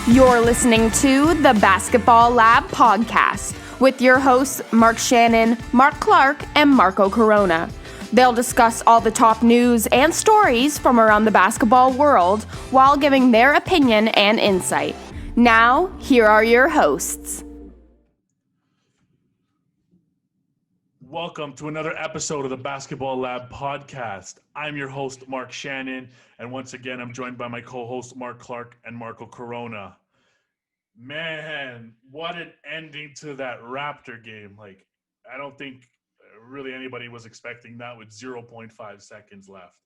You're listening to the Basketball Lab podcast with your hosts Mark Shannon, Mark Clark, and Marco Corona. They'll discuss all the top news and stories from around the basketball world while giving their opinion and insight. Now, here are your hosts. Welcome to another episode of the Basketball Lab podcast. I'm your host, Mark Shannon, and once again, I'm joined by my co-hosts, Mark Clark and Marco Corona. Man, what an ending to that Raptor game. I don't think really anybody was expecting that with 0.5 seconds left.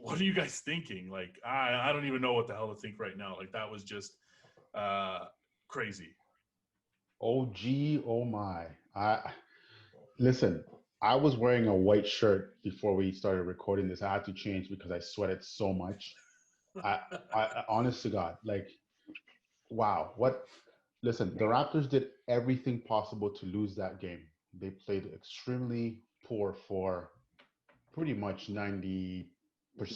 What are you guys thinking? I don't even know what the hell to think right now. That was just crazy. OG, oh my. Listen, I was wearing a white shirt before we started recording this. I had to change because I sweated so much. I honest to God, wow. Listen, the Raptors did everything possible to lose that game. They played extremely poor for pretty much 90%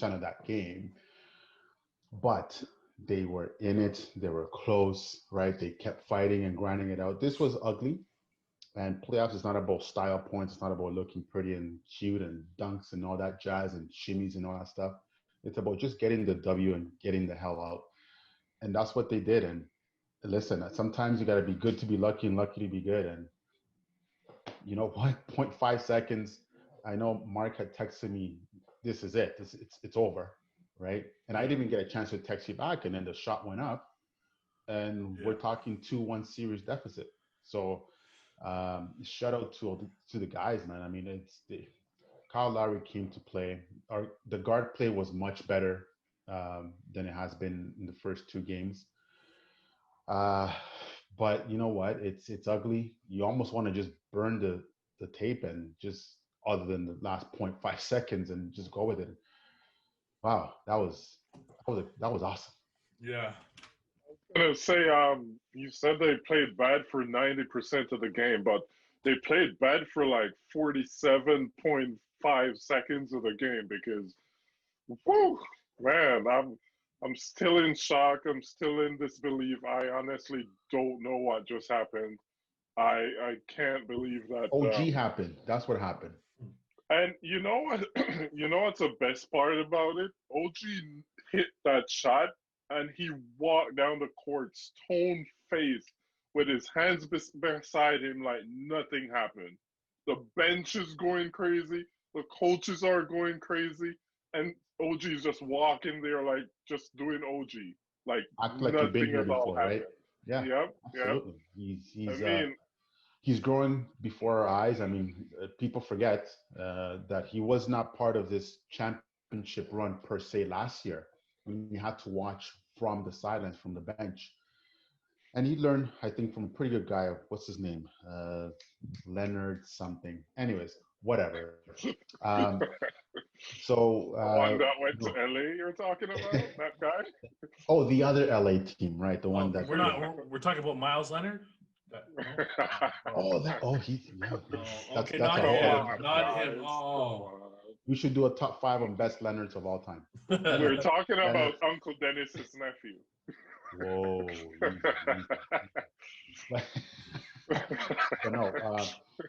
of that game. But they were in it. They were close, right? They kept fighting and grinding it out. This was ugly. And playoffs is not about style points. It's not about looking pretty and cute and dunks and all that jazz and shimmies and all that stuff. It's about just getting the W and getting the hell out. And that's what they did. And listen, sometimes you got to be good to be lucky and lucky to be good. And you know what? 0.5 seconds. I know Mark had texted me, this is it. It's over, right? And I didn't even get a chance to text you back. And then the shot went up. And we're talking 2-1 series deficit. So shout out to the guys, man. I mean, Kyle Lowry came to play. The guard play was much better than it has been in the first two games. But you know what? It's ugly. You almost want to just burn the tape and just other than the last 0.5 seconds and just go with it. Wow, that was awesome. Yeah. I'm gonna say, you said they played bad for 90% of the game, but they played bad for 47.5 seconds of the game because, whew, man, I'm still in shock. I'm still in disbelief. I honestly don't know what just happened. I can't believe that. OG happened. That's what happened. And you know what? You know what's the best part about it? OG hit that shot and he walked down the court stone-faced with his hands beside him like nothing happened. The bench is going crazy. The coaches are going crazy. And OG is just walking there just doing OG. Act like you've been here before, right? Yeah. Yep. Absolutely. He's growing before our eyes. I mean, people forget that he was not part of this championship run per se last year. We had to watch from the sidelines, from the bench. And he learned, I think, from a pretty good guy. What's his name? Leonard something. Anyways, whatever. The one that went to LA you're talking about? That guy? Oh, the other LA team, right? The one that... We're talking about Miles Leonard? Okay, not him. Oh. We should do a top 5 on best Leonards of all time. We're talking about Uncle Dennis's nephew. Whoa. But no,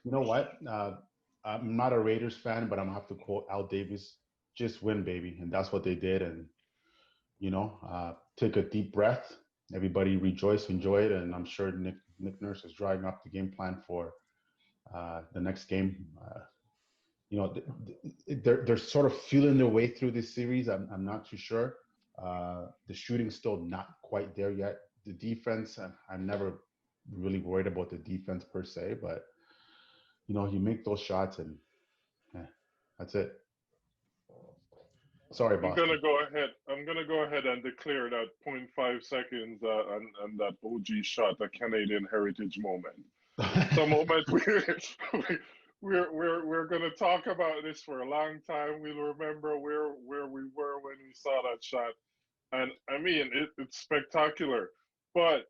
you know what? I'm not a Raiders fan, but I'm going to have to quote Al Davis, just win, baby. And that's what they did. And, take a deep breath. Everybody rejoice, enjoy it. And I'm sure Nick Nurse is drawing up the game plan for the next game. They're sort of feeling their way through this series. I'm not too sure. The shooting's still not quite there yet. The defense, I'm never really worried about the defense per se, but you make those shots and that's it. Sorry, boss. I'm gonna go ahead and declare that 0.5 seconds and that OG shot a Canadian heritage moment. The moment we're gonna talk about this for a long time. We'll remember where we were when we saw that shot, and I mean it's spectacular. But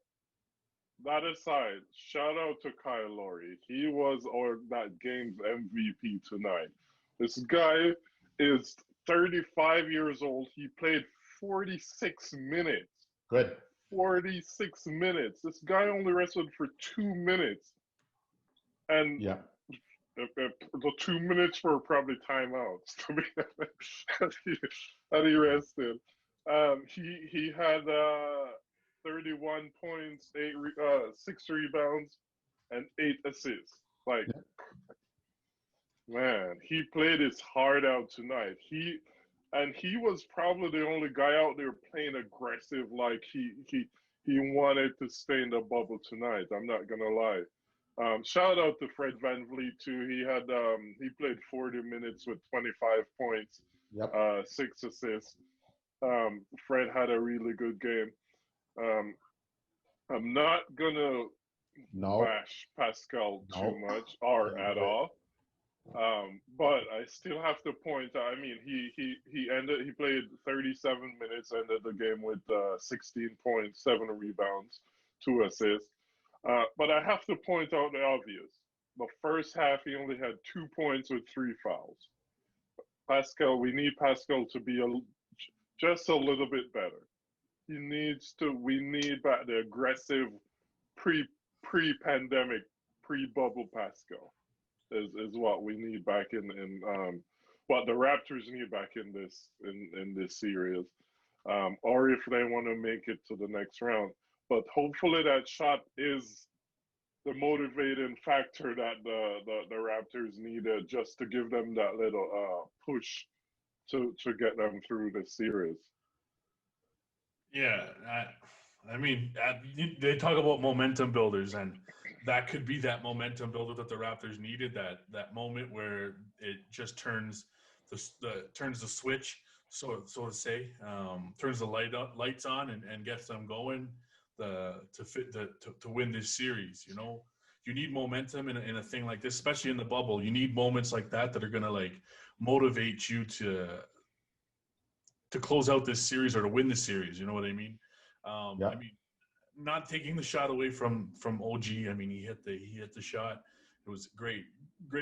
that aside, shout out to Kyle Lowry. He was that game's MVP tonight. This guy is 35 years old. He played 46 minutes Good. 46 minutes. This guy only wrestled for 2 minutes. And Yeah. the 2 minutes for probably timeouts to be that he rested. He had 31 points, 6 rebounds, and 8 assists. Like, man, he played his heart out tonight. He was probably the only guy out there playing aggressive, like he wanted to stay in the bubble tonight. I'm not gonna lie. Shout out to Fred VanVleet too. He played 40 minutes with 25 points, Yep. 6 assists. Fred had a really good game. I'm not gonna bash Pascal too much or at all. But I still have to point out. I mean, he played 37 minutes, ended the game with 16 points, 7 rebounds, 2 assists. But I have to point out the obvious. The first half, he only had 2 points with 3 fouls. Pascal, we need Pascal to be just a little bit better. We need back the aggressive pre-pandemic, pre-bubble Pascal. Is what we need back in what the Raptors need back in this series, or if they want to make it to the next round. But hopefully that shot is the motivating factor that the Raptors needed just to give them that little push to get them through the series. Yeah, I mean, they talk about momentum builders, and that could be that momentum builder that the Raptors needed. That moment where it just turns the switch, so to say, turns the lights on and gets them going. To win this series, you know, you need momentum in a thing like this, especially in the bubble. You need moments like that are gonna like motivate you to close out this series or to win the series. You know what I mean? I mean, not taking the shot away from OG. I mean, he hit the shot. It was great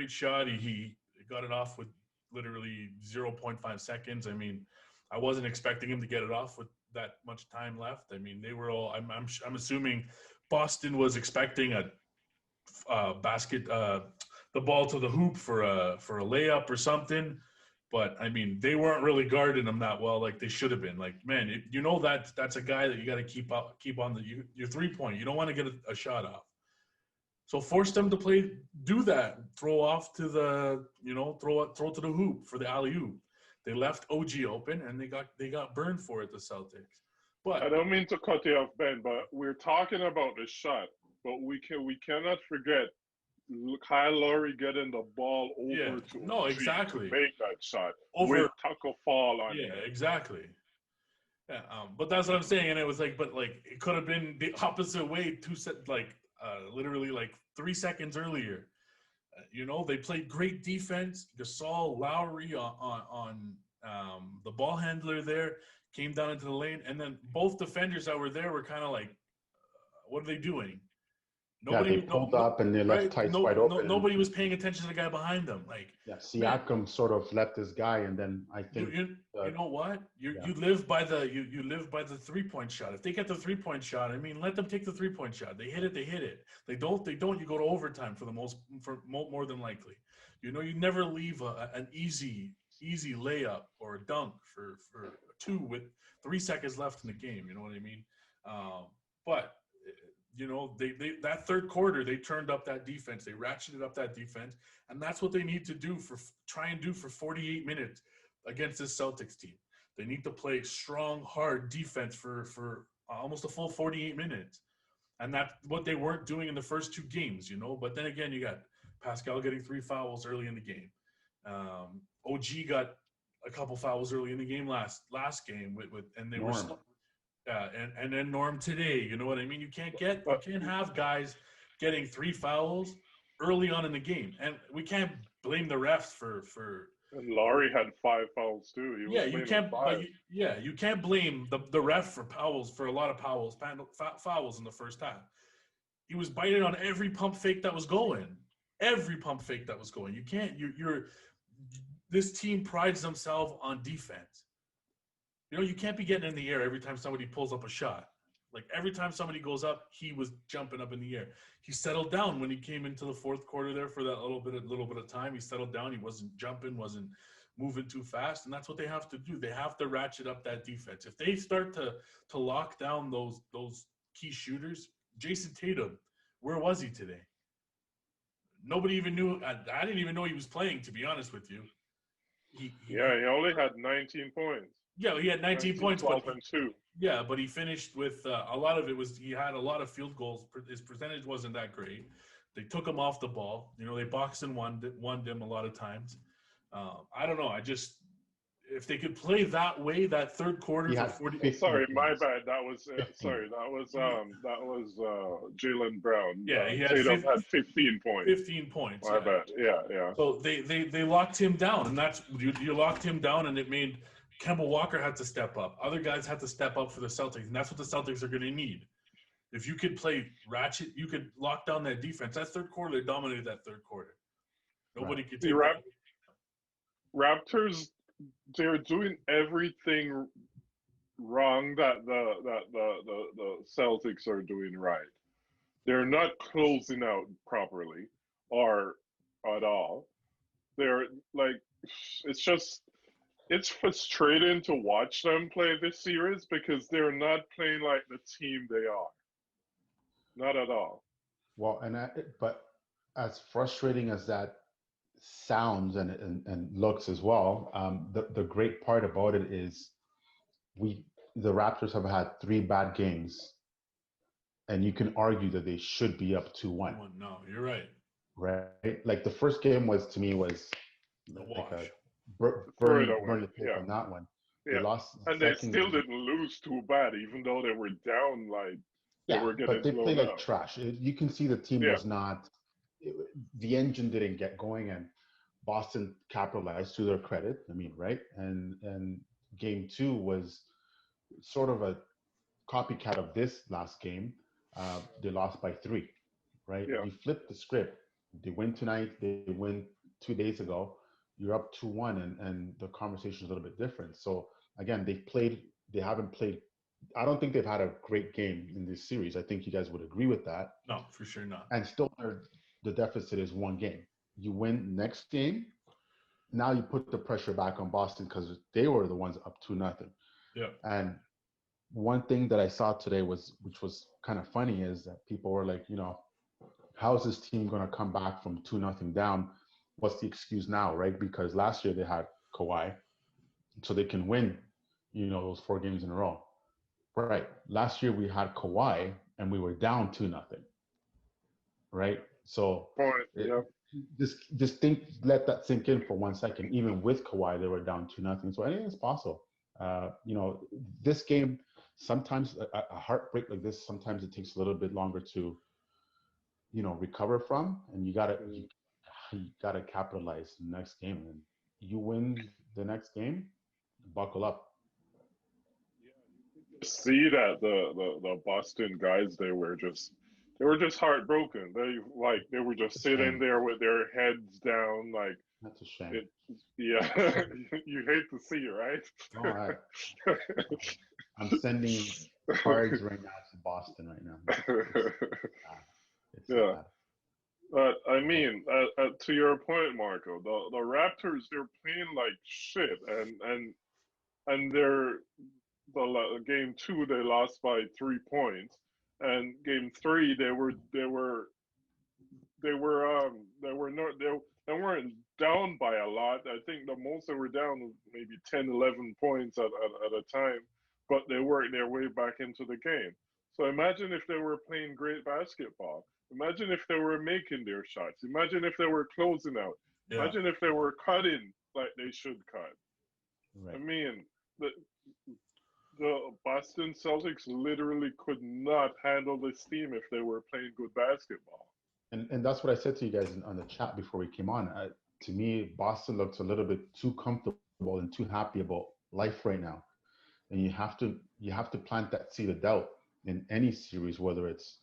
shot. He got it off with literally 0.5 seconds. I mean, I wasn't expecting him to get it off with that much time left. I mean, they were all. I'm assuming Boston was expecting a basket, the ball to the hoop for a layup or something. But I mean, they weren't really guarding him that well, like they should have been. Like, man, that's a guy that you got to keep on your 3-point. You don't want to get a shot off. So force them to do that, throw off to the, throw to the hoop for the alley-oop. They left OG open and they got burned for it, the Celtics. But I don't mean to cut you off, Ben, but we're talking about the shot, but we cannot forget Kyle Lowry getting the ball over to OG to make that shot with Tucker fall on him. Exactly. Yeah, but that's what I'm saying, and it was like, it could have been the opposite way. Literally like 3 seconds earlier. They played great defense. Gasol, Lowry on the ball handler there came down into the lane, and then both defenders that were there were kind of like, what are they doing? They pulled up and they left tights wide open. Nobody was paying attention to the guy behind them. Like, Siakam sort of left this guy, and then I think you know what? You live by the 3-point shot. If they get the 3-point shot, I mean, let them take the 3-point shot. They hit it. They don't. You go to overtime for more than likely. You never leave an easy layup or a dunk for 2 with 3 seconds left in the game. You know what I mean? But they that third quarter, they turned up that defense. They ratcheted up that defense, and that's what they need to do for 48 minutes against this Celtics team. They need to play strong, hard defense for almost a full 48 minutes, and that's what they weren't doing in the first 2 games. But then again, you got Pascal getting 3 fouls early in the game. OG got a couple fouls early in the game last game and they were. And then Norm today, you know what I mean? You can't have guys getting 3 fouls early on in the game, and we can't blame the refs for. And Laurie had 5 fouls too. You can't blame the ref for a lot of fouls in the first half. He was biting on every pump fake that was going. You can't. This team prides themselves on defense. You can't be getting in the air every time somebody pulls up a shot. Like every time somebody goes up, he was jumping up in the air. He settled down when he came into the fourth quarter there for that little bit of time. He settled down. He wasn't jumping, wasn't moving too fast, and that's what they have to do. They have to ratchet up that defense. If they start to lock down those key shooters, Jason Tatum, where was he today? Nobody even knew. I didn't even know he was playing, to be honest with you. He only had 19 points. Yeah, he had 19 points. 12 and 2. Yeah, but he finished with a lot of it was he had a lot of field goals. His percentage wasn't that great. They took him off the ball. They boxed and won him a lot of times. I don't know. If they could play that way, that third quarter for 40. Sorry, my bad. That was Jaylen Brown. Yeah, he had Tatum had 15 points. 15 points. My bad. Yeah. So they locked him down, and that's you locked him down, and it made Kemba Walker had to step up. Other guys had to step up for the Celtics, and that's what the Celtics are going to need. If you could play ratchet, you could lock down that defense. That third quarter, they dominated that third quarter. Nobody could take that. Raptors, they're doing everything wrong that the Celtics are doing right. They're not closing out properly or at all. They're like, it's frustrating to watch them play this series because they're not playing like the team they are. Not at all. Well, but as frustrating as that sounds and looks as well, the great part about it is the Raptors have had 3 bad games, and you can argue that they should be up 2-1. No, you're right. Right? Like the first game was the like wash. burn the tape on that one. Yeah. They lost, and they still didn't lose too bad, even though they were down like they were getting but they played like trash. You can see the team was not. The engine didn't get going, and Boston capitalized to their credit. I mean, right? And game 2 was sort of a copycat of this last game. They lost by 3, right? Yeah. You flip the script. They win tonight. They win 2 days ago. You're up 2-1, and the conversation is a little bit different. So again, they haven't played. I don't think they've had a great game in this series. I think you guys would agree with that. No, for sure not. And still, the deficit is 1 game. You win next game. Now you put the pressure back on Boston because they were the ones up 2-0. Yeah. And one thing that I saw today which was kind of funny, is that people were like, how is this team going to come back from 2-0 down? What's the excuse now, right? Because last year they had Kawhi, so they can win, those 4 games in a row. Right. Last year we had Kawhi and we were down 2-0. Right. So just let that sink in for 1 second. Even with Kawhi, they were down 2-0. So anything is possible. This game, sometimes a heartbreak like this, sometimes it takes a little bit longer to, recover from, and you gotta capitalize the next game. And you win the next game, buckle up. See that the Boston guys, they were just heartbroken. They were just sitting there with their heads down, like. That's a shame. You hate to see it, right? All right. I'm sending cards right now to Boston right now. Yeah. But I mean, to your point, Marco, the Raptors, they're playing like shit, and the game 2 they lost by 3 points, and game 3 they weren't down by a lot. I think the most they were down was maybe 10, 11 points at a time, but they worked their way back into the game. So imagine if they were playing great basketball. Imagine if they were making their shots. Imagine if they were closing out. Yeah. Imagine if they were cutting like they should cut. Right. I mean, the Boston Celtics literally could not handle this team if they were playing good basketball. And that's what I said to you guys on the chat before we came on. To me, Boston looks a little bit too comfortable and too happy about life right now. And you have to plant that seed of doubt in any series, whether it's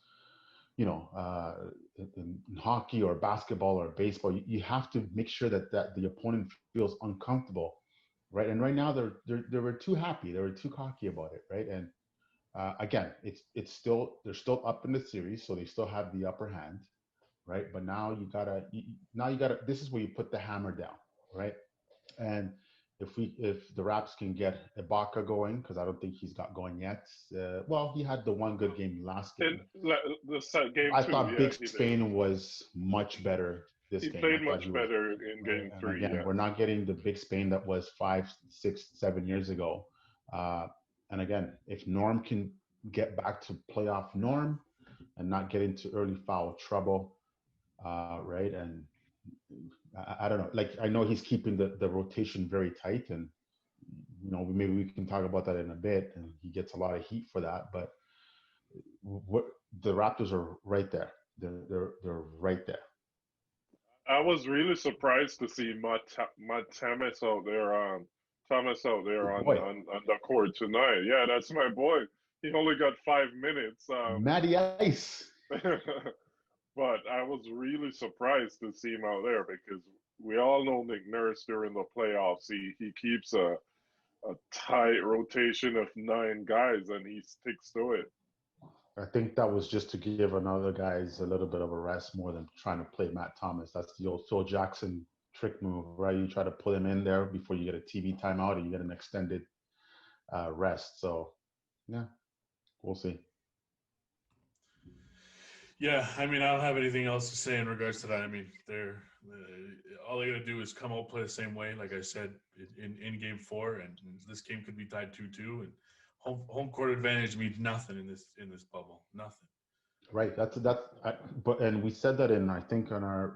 in hockey or basketball or baseball. You have to make sure that the opponent feels uncomfortable, right? And right now they were too happy, they were too cocky about it, right? And Again, it's still they're still up in the series, so they still have the upper hand, right? But now now you gotta. This is where you put the hammer down, right? And if the Raps can get Ibaka going, because I don't think he's got going yet. Well, he had the one good game last In game. game I two, thought yeah, Big he did. Spain was much better this He game. I played thought much he was, better in game and three, again, yeah. we're not getting the Big Spain that was 5, 6, 7 years ago. Uh, and again, if Norm can get back to playoff Norm and not get into early foul trouble, right? And I don't know. Like I know he's keeping the rotation very tight, and maybe we can talk about that in a bit. And he gets a lot of heat for that, but what the Raptors are right there. They're right there. I was really surprised to see Matt Thomas out there. Thomas out there Good on, boy, on the court tonight. Yeah, that's my boy. He only got 5 minutes. Matty Ice. But I was really surprised to see him out there because we all know Nick Nurse during the playoffs. He keeps a tight rotation of 9 guys and he sticks to it. I think that was just to give another guys a little bit of a rest more than trying to play Matt Thomas. That's the old Phil Jackson trick move, right? You try to put him in there before you get a TV timeout or you get an extended rest. So, yeah, we'll see. Yeah, I mean, I don't have anything else to say in regards to that. I mean, they're all they got to do is come out, play the same way, like I said in game 4, and this game could be tied 2-2, and home court advantage means nothing in this bubble, nothing. Right. And we said that I think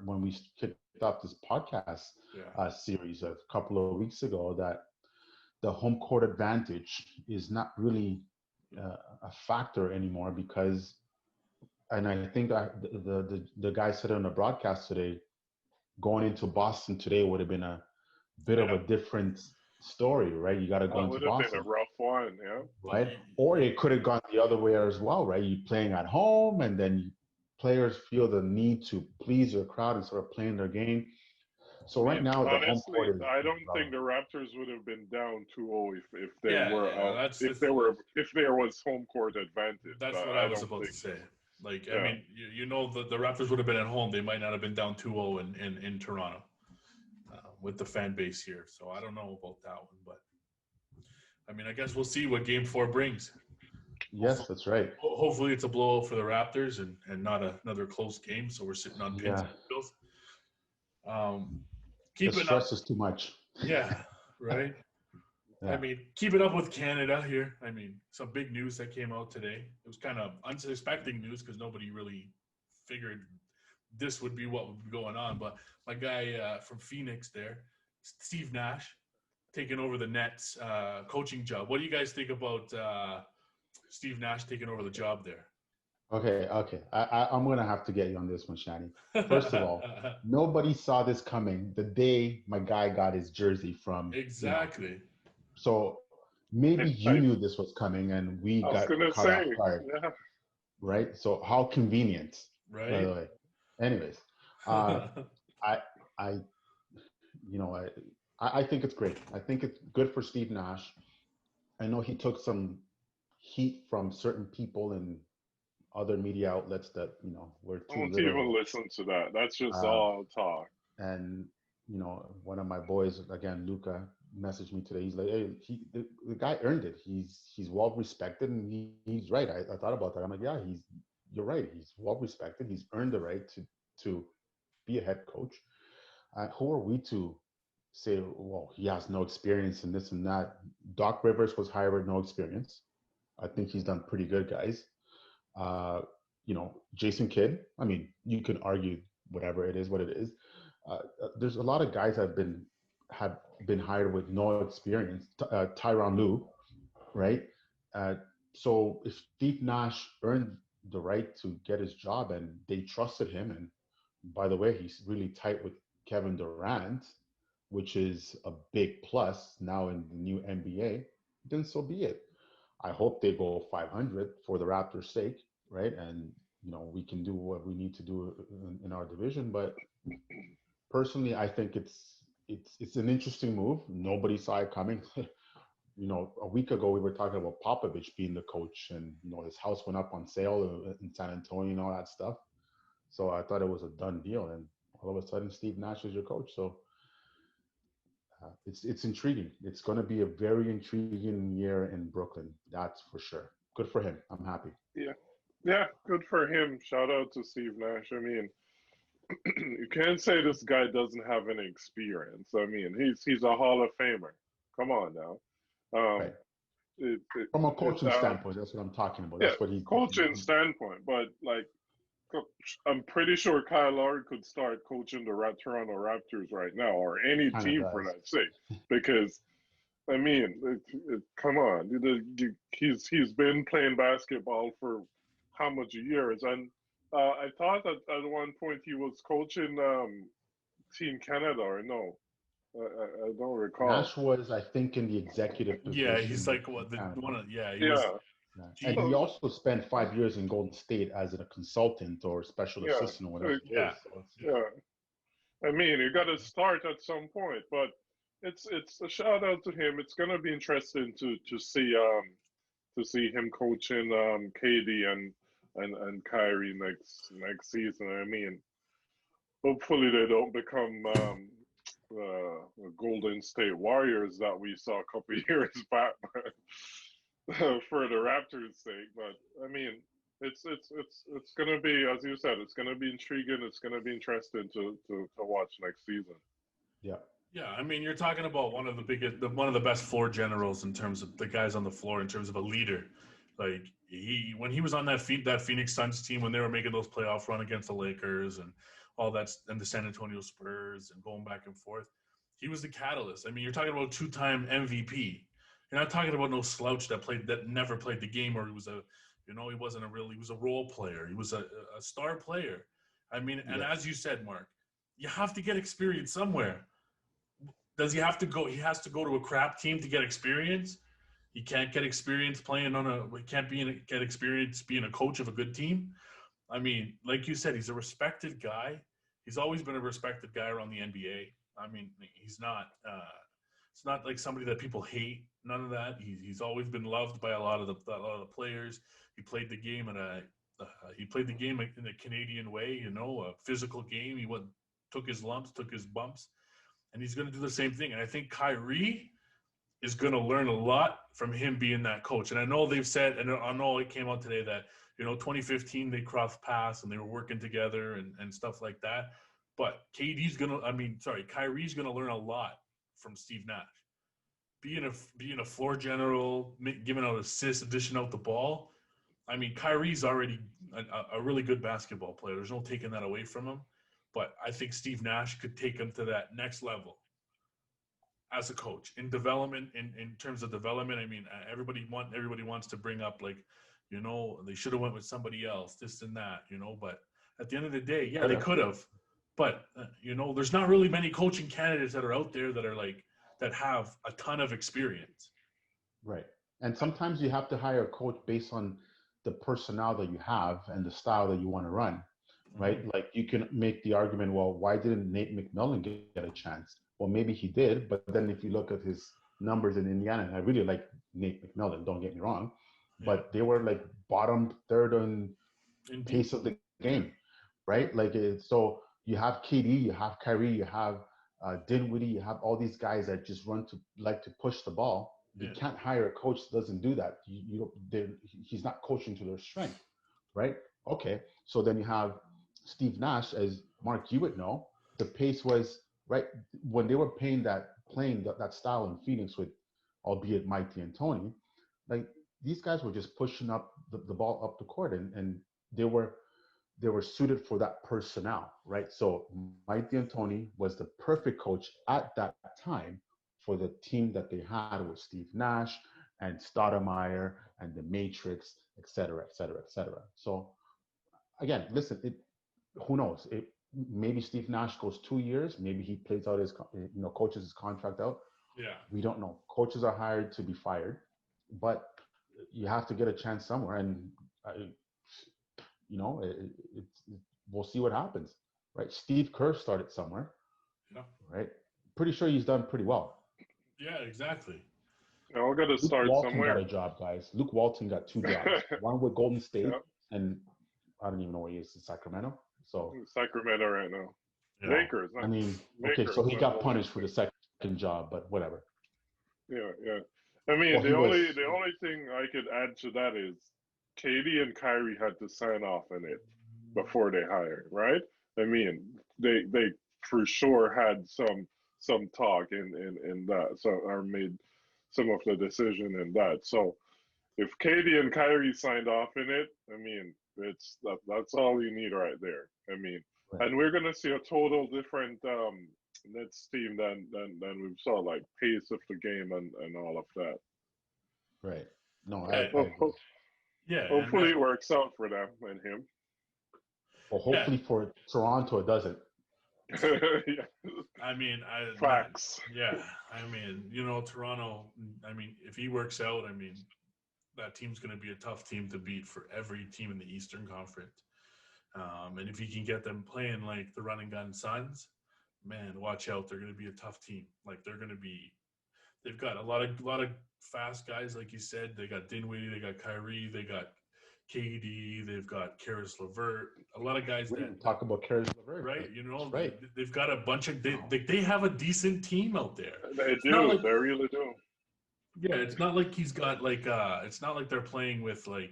when we kicked off this podcast series a couple of weeks ago, that the home court advantage is not really a factor anymore because. And I think the guy said on the broadcast today, going into Boston today would have been a bit of a different story, right? You got to go into Boston. It would have been a rough one, yeah. Right? Or it could have gone the other way as well, right? You playing at home, and then players feel the need to please their crowd and sort of playing their game. So right now, honestly, the home court is. I don't think the Raptors would have been down 2-0 if there was home court advantage. That's what I was about to say. Like, I mean, the Raptors would have been at home. They might not have been down 2-0 in Toronto with the fan base here. So I don't know about that one. But, I mean, I guess we'll see what Game 4 brings. Yes, that's right. Hopefully it's a blowout for the Raptors and not another close game. So we're sitting on pins and needles. The stress is too much. Yeah, right? Yeah. I mean, keep it up with Canada here. I mean, some big news that came out today. It was kind of unsuspecting news because nobody really figured this would be what would be going on. But my guy from Phoenix there, Steve Nash, taking over the Nets coaching job. What do you guys think about Steve Nash taking over the job there? Okay. I'm going to have to get you on this one, Shani. First of all, nobody saw this coming the day my guy got his jersey from. Exactly. So maybe you knew this was coming and we got caught off guard. Yeah. Right? So how convenient. Right. By the way. Anyways, I think it's great. I think it's good for Steve Nash. I know he took some heat from certain people and other media outlets that, were too Don't literal. even listen to that. That's just all talk. And, one of my boys, again, Luca, messaged me today. He's like, hey, the guy earned it. He's well respected, and he's right. I thought about that. I'm like, yeah, you're right. He's well respected. He's earned the right to be a head coach. Who are we to say, well, he has no experience in this and that? Doc Rivers was hired with no experience. I think he's done pretty good, guys. Jason Kidd. I mean, you can argue whatever it is, what it is. There's a lot of guys have been hired with no experience. Tyronn Lue, right? So if Steve Nash earned the right to get his job and they trusted him, and by the way, he's really tight with Kevin Durant, which is a big plus now in the new NBA, then so be it. I hope they go 500 for the Raptors' sake, right? And we can do what we need to do in our division. But personally, I think it's an interesting move. Nobody saw it coming. a week ago we were talking about Popovich being the coach, and his house went up on sale in San Antonio and all that stuff. So I thought it was a done deal, and all of a sudden Steve Nash is your coach. So it's intriguing. It's going to be a very intriguing year in Brooklyn. That's for sure. Good for him. I'm happy. Yeah, good for him. Shout out to Steve Nash. I mean, you can't say this guy doesn't have any experience. I mean, he's a Hall of Famer. Come on now. Right. From a coaching standpoint, that's what I'm talking about. That's what he's coaching standpoint. But like, I'm pretty sure Kyle Lowry could start coaching the Toronto Raptors right now, or any team for that sake. Because I mean, come on, he's been playing basketball for how much years, and I thought that at one point he was coaching Team Canada, or no, I don't recall. Nash was, I think, in the executive position. Yeah, he's like what the one of yeah. And he also spent 5 years in Golden State as a consultant or special assistant or whatever. Yeah. I mean, you got to start at some point, but it's a shout out to him. It's gonna be interesting to see him coaching KD and Kyrie next season. I mean, hopefully they don't become the Golden State Warriors that we saw a couple of years back for the Raptors' sake. But I mean, it's gonna be, as you said, it's gonna be intriguing. It's gonna be interesting to watch next season. Yeah. Yeah, I mean, you're talking about one of the best floor generals in terms of the guys on the floor, in terms of a leader. Like when he was on that Phoenix Suns team, when they were making those playoff run against the Lakers and all that, and the San Antonio Spurs and going back and forth, he was the catalyst. I mean, you're talking about 2-time MVP. You're not talking about no slouch that never played the game, or he was he was a role player. He was a star player. I mean, and as you said, Mark, you have to get experience somewhere. Does he have to go? He has to go to a crap team to get experience. He can't get experience playing get experience being a coach of a good team. I mean, like you said, he's a respected guy. He's always been a respected guy around the NBA. I mean, he's not. It's not like somebody that people hate. None of that. He's always been loved by a lot of the players. He played the game in a Canadian way. A physical game. He took his lumps, took his bumps. And he's going to do the same thing. And I think Kyrie is going to learn a lot from him being that coach. And I know they've said, and I know it came out today that, 2015 they crossed paths and they were working together and stuff like that. But Kyrie's going to learn a lot from Steve Nash. Being a floor general, giving out assists, dishing out the ball. I mean, Kyrie's already a really good basketball player. There's no taking that away from him. But I think Steve Nash could take him to that next level as a coach in development. In terms of development, I mean, everybody wants to bring up they should have went with somebody else, this and that, But at the end of the day, they could have. But there's not really many coaching candidates that are out there that have a ton of experience. Right, and sometimes you have to hire a coach based on the personnel that you have and the style that you want to run. Right? Mm-hmm. Like you can make the argument, well, why didn't Nate McMillan get a chance? Well, maybe he did, but then if you look at his numbers in Indiana, and I really like Nate McMillan, don't get me wrong, but they were like bottom third on pace of the game, right? So you have KD, you have Kyrie, you have Dinwiddie, you have all these guys that just like to push the ball. You can't hire a coach that doesn't do that. He's not coaching to their strength, right? Okay, so then you have Steve Nash, as Mark, you would know, the pace was right when they were playing that style in Phoenix with, albeit Mike D'Antoni, like these guys were just pushing up the ball up the court, and they were suited for that personnel, right? So Mike D'Antoni was the perfect coach at that time for the team that they had with Steve Nash and Stoudemire and the Matrix, et cetera, et cetera, et cetera. So again, listen, who knows? Maybe Steve Nash goes 2 years. Maybe he plays out coaches his contract out. Yeah. We don't know. Coaches are hired to be fired, but you have to get a chance somewhere. And, we'll see what happens, right? Steve Kerr started somewhere, right? Pretty sure he's done pretty well. Yeah, exactly. They all got to Luke start Walton got somewhere. a job, guys. Luke Walton got 2 jobs. One with Golden State, Yeah, and I don't even know where he is in Sacramento. So, Sacramento right now. Yeah. Lakers. I mean, okay, Lakers. so he Not got Golden punished for State. the second job, but whatever. Yeah, yeah. I mean, Well, he was. the only thing I could add to that is Katie and Kyrie had to sign off on it before they hired, right? I mean, they for sure had some talk in that, so or made some of the decision in that. So if Katie and Kyrie signed off in it, I mean, that's all you need right there. I mean, Right. and we're gonna see a total different Nets team than we saw, like pace of the game and all of that. Right. No, Yeah, I agree. Yeah, and Hopefully it works out for them and him. Well, hopefully for Toronto, it doesn't. Yeah. I mean, Facts. yeah, I mean, Toronto. I mean, if he works out, I mean, that team's going to be a tough team to beat for every team in the Eastern Conference. And if he can get them playing like the run and gun Suns, man, watch out. They're going to be a tough team. Like they've got a lot of fast guys, like you said. They got Dinwiddie, they got Kyrie, they got KD, they've got Karis LeVert. A lot of guys We that didn't talk about Karis LeVert. right, That's right. they've got a bunch of they have a decent team out there. They It's not do. like They really do. yeah, it's not like he's got like it's not like they're playing with like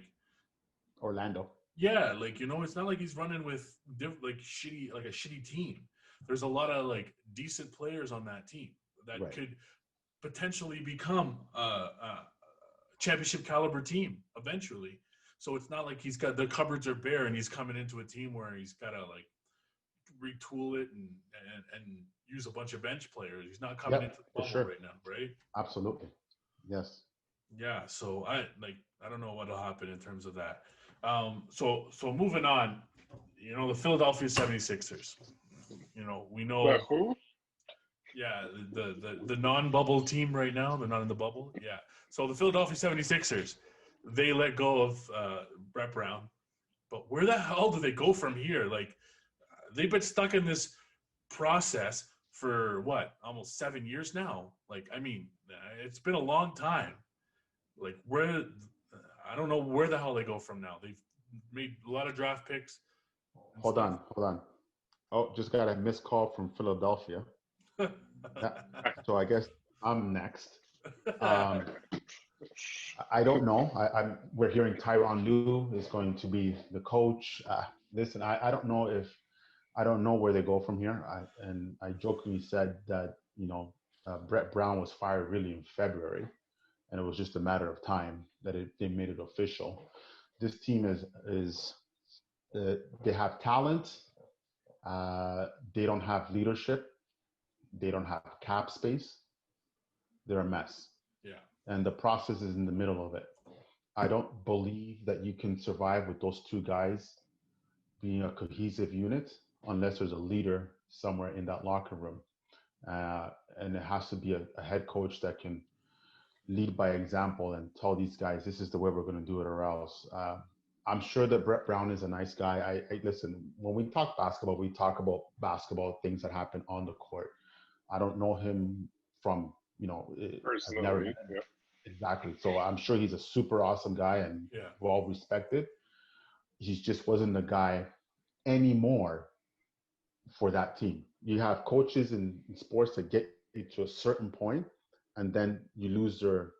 Orlando. yeah, like it's not like he's running with like a shitty team. There's a lot of like decent players on that team that Right. could potentially become a championship caliber team eventually. So it's not like he's got the cupboards are bare and he's coming into a team where he's got to like retool it and use a bunch of bench players. He's not coming into the bubble right now, right? Absolutely. Yes. Yeah. So I don't know what'll happen in terms of that. So moving on, the Philadelphia 76ers. We know But who? yeah, the non-bubble team right now, they're not in the bubble. Yeah. So the Philadelphia 76ers, they let go of Brett Brown. But where the hell do they go from here? Like they've been stuck in this process for what, almost 7 years now. Like, I mean, it's been a long time. Like I don't know where the hell they go from now. They've made a lot of draft picks. Hold on. Oh, just got a missed call from Philadelphia. So I guess I'm next. I don't know. We're hearing Tyronn Lue is going to be the coach. Listen, I don't know where they go from here. I jokingly said that Brett Brown was fired really in February, and it was just a matter of time that they made it official. This team is they have talent. They don't have leadership. They don't have cap space. They're a mess. Yeah. And the process is in the middle of it. I don't believe that you can survive with those two guys being a cohesive unit unless there's a leader somewhere in that locker room. And it has to be a head coach that can lead by example and tell these guys, this is the way we're going to do it or else. I'm sure that Brett Brown is a nice guy. I listen, when we talk basketball, we talk about basketball things that happen on the court. I don't know him from, Personally, I've never met him. yeah. Exactly. So I'm sure he's a super awesome guy and well respected. He just wasn't the guy anymore for that team. You have coaches in sports that get you to a certain point, and then you lose their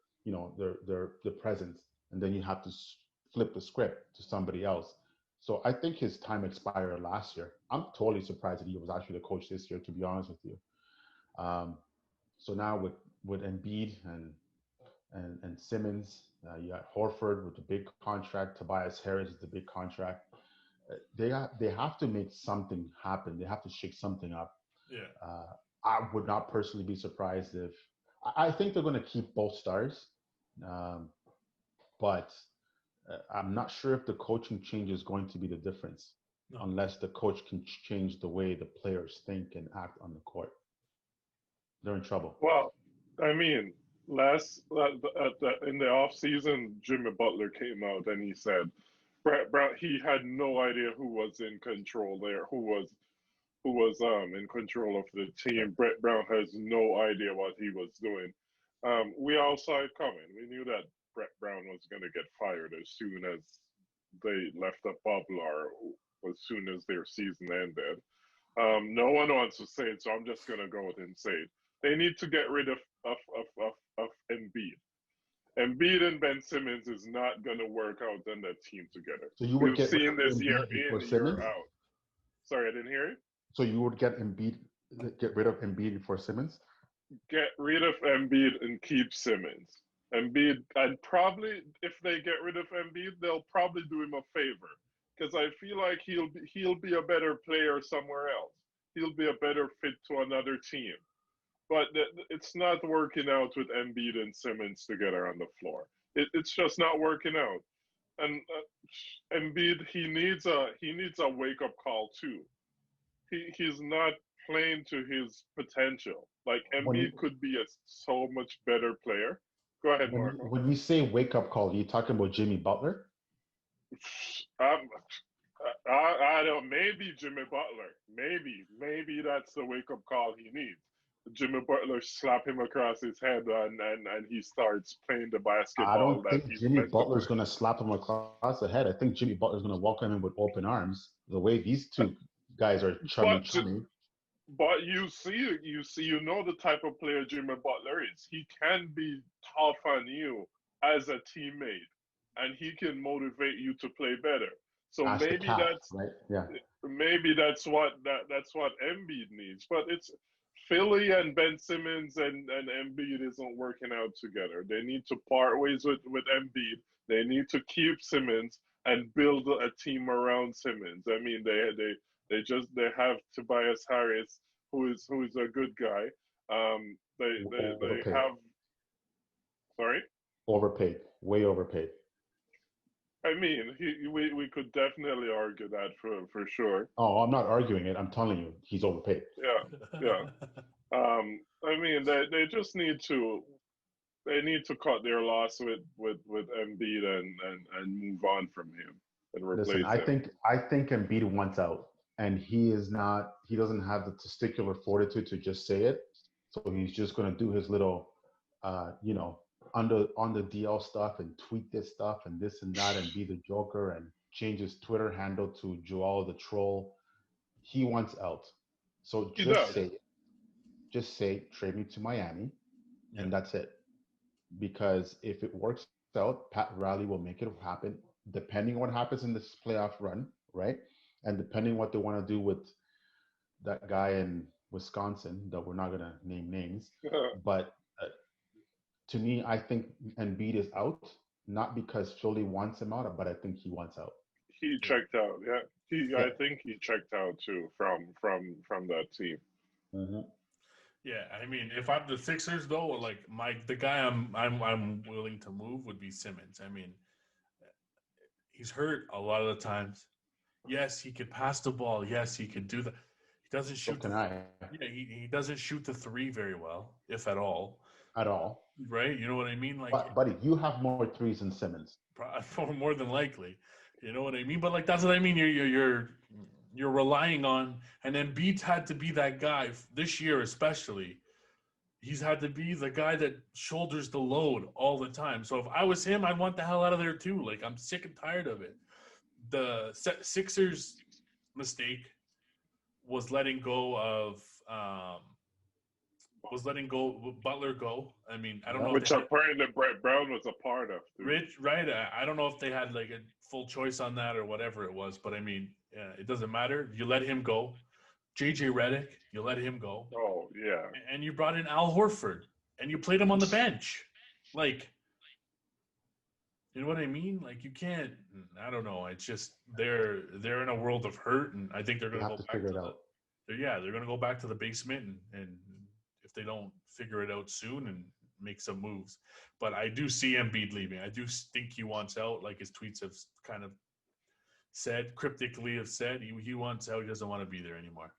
presence, and then you have to flip the script to somebody else. So I think his time expired last year. I'm totally surprised that he was actually the coach this year, to be honest with you. So now with Embiid and Simmons, you got Horford with the big contract. Tobias Harris is the big contract. They have to make something happen. They have to shake something up. Yeah. I would not personally be surprised if I think they're going to keep both stars, but I'm not sure if the coaching change is going to be the difference, unless the coach can change the way the players think and act on the court. They're in trouble. Well, I mean, in the off season, Jimmy Butler came out and he said Brett Brown, he had no idea who was in control there, who was in control of the team. Brett Brown has no idea what he was doing. We all saw it coming. We knew that Brett Brown was going to get fired as soon as they left the bubble or as soon as their season ended. No one wants to say it, so I'm just going to go and say it. They need to get rid of Embiid. Embiid and Ben Simmons is not going to work out on that team together. So you would We've get rid seen of this year Embiid before in, Simmons? year out. Sorry, I didn't hear you. So you would get rid of Embiid before Simmons? Get rid of Embiid and keep Simmons. Embiid, and probably if they get rid of Embiid, they'll probably do him a favor because I feel like he'll be a better player somewhere else. He'll be a better fit to another team. But it's not working out with Embiid and Simmons together on the floor. It's just not working out. And Embiid, he needs a wake up call too. He's not playing to his potential. Like Embiid could be a so much better player. Go ahead, Marco. When you say wake up call, are you talking about Jimmy Butler? I don't. Maybe Jimmy Butler. Maybe that's the wake up call he needs. Jimmy Butler slap him across his head and he starts playing the basketball. I don't that think he's Jimmy meant to Butler's play. going to slap him across the head. I think Jimmy Butler's going to welcome him with open arms. The way these two guys are chummy. But you know the type of player Jimmy Butler is. He can be tough on you as a teammate, and he can motivate you to play better. So Ask the maybe cat, that's right? Yeah. maybe that's what Embiid needs. But it's Philly and Ben Simmons and Embiid isn't working out together. They need to part ways with Embiid. They need to keep Simmons and build a team around Simmons. I mean, they have Tobias Harris, who is a good guy. They Overpaid. have. Sorry. Overpaid. Way overpaid. I mean, we could definitely argue that for sure. Oh, I'm not arguing it. I'm telling you, he's overpaid. Yeah. I mean, they just need to cut their loss with Embiid and move on from him and replace Listen, him. I think Embiid wants out, and he doesn't have the testicular fortitude to just say it. So he's just going to do his little, on the DL stuff and tweet this stuff and this and that and be the Joker and change his Twitter handle to Joel the Troll. He wants out. So just say trade me to Miami, and that's it. Because if it works out, Pat Riley will make it happen, depending on what happens in this playoff run, right? And depending what they want to do with that guy in Wisconsin, that we're not going to name names. But to me, I think Embiid is out, not because Philly wants him out, but I think he wants out. He checked out. Yeah, I think he checked out too from that team. Mm-hmm. Yeah, I mean, if I'm the Sixers though, like the guy I'm willing to move would be Simmons. I mean, he's hurt a lot of the times. Yes, he could pass the ball. Yes, he could do that. He doesn't shoot. He doesn't shoot the three very well, if at all. At all. Right? You know what I mean? Like, but buddy, you have more threes than Simmons. More than likely. You know what I mean? But like, that's what I mean. You're relying on, and Embiid had to be that guy this year, especially. He's had to be the guy that shoulders the load all the time. So if I was him, I'd want the hell out of there too. Like, I'm sick and tired of it. The Sixers' mistake was letting go of Butler go. I mean, I don't know. Which apparently Brett Brown was a part of. Right? I don't know if they had like a full choice on that or whatever it was, but I mean, it doesn't matter. You let him go. JJ Redick, you let him go. Oh, yeah. And you brought in Al Horford, and you played him on the bench. Like, you know what I mean? Like, you can't. I don't know. It's just they're in a world of hurt, and I think they're going to go back figure it out. They're going to go back to the basement, and if they don't figure it out soon and make some moves. But I do see Embiid leaving. I do think he wants out, like his tweets have kind of said, cryptically have said. He wants out. He doesn't want to be there anymore.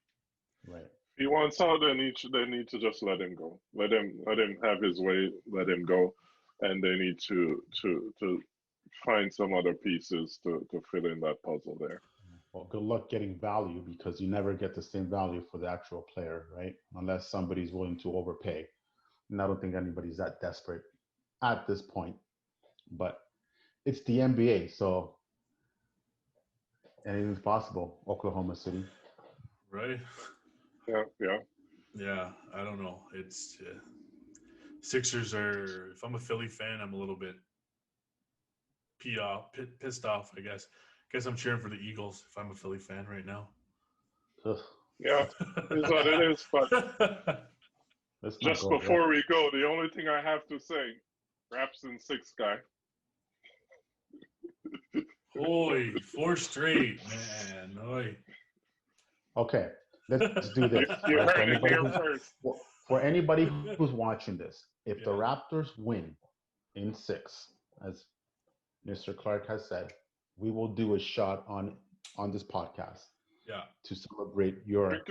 Right. If he wants out, they need to just let him go. Let him have his way. Let him go, and they need to find some other pieces to fill in that puzzle there. Well, good luck getting value, because you never get the same value for the actual player, right? Unless somebody's willing to overpay. And I don't think anybody's that desperate at this point. But it's the NBA, so anything's possible. Oklahoma City. Right? Yeah. Yeah, I don't know. It's Sixers are. If I'm a Philly fan, I'm a little bit pissed off. I guess. Guess I'm cheering for the Eagles if I'm a Philly fan right now. Ugh, Yeah, is what it is. But let's not just go before there. we go, the only thing I have to say, Raps in 6, guy. Oi, 4 straight, man. Oi. Okay, let's do this. You Right? heard it here first. For anybody who's watching this, if the Yeah. Raptors win in 6, as Mr. Clark has said, we will do a shot on this podcast Yeah. to celebrate your.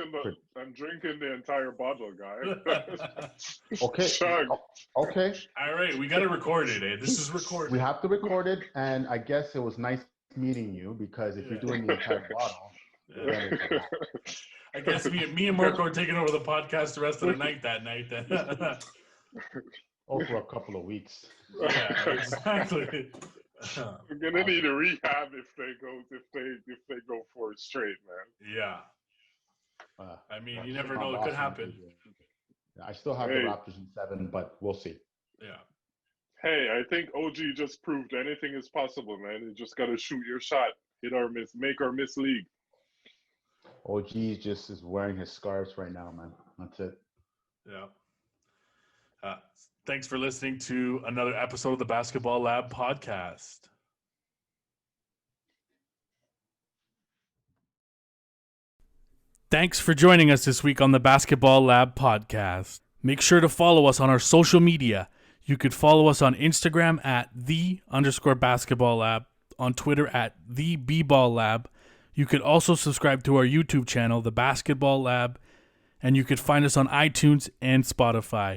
I'm drinking the entire bottle, guy. Okay. Chug. Okay. All right, we got to record it. Eh? This is recorded. We have to record it, and I guess it was nice meeting you because if you're doing the entire bottle, then it's a wrap. I guess me and Marco are taking over the podcast the rest of the night that night. Then. Oh, for a couple of weeks. Yeah, exactly. We're gonna need a rehab if they go 4 straight, man. Yeah. I mean, you never know. It Boston could happen. I still have the Raptors in 7, but we'll see. Yeah. Hey, I think OG just proved anything is possible, man. You just gotta shoot your shot, hit or miss, make or miss league. OG just is wearing his scarves right now, man. That's it. Yeah. Thanks for listening to another episode of the Basketball Lab podcast. Thanks for joining us this week on the Basketball Lab podcast. Make sure to follow us on our social media. You could follow us on Instagram at @the_basketball_lab, on Twitter at @the_bball_lab. You could also subscribe to our YouTube channel, The Basketball Lab, and you could find us on iTunes and Spotify.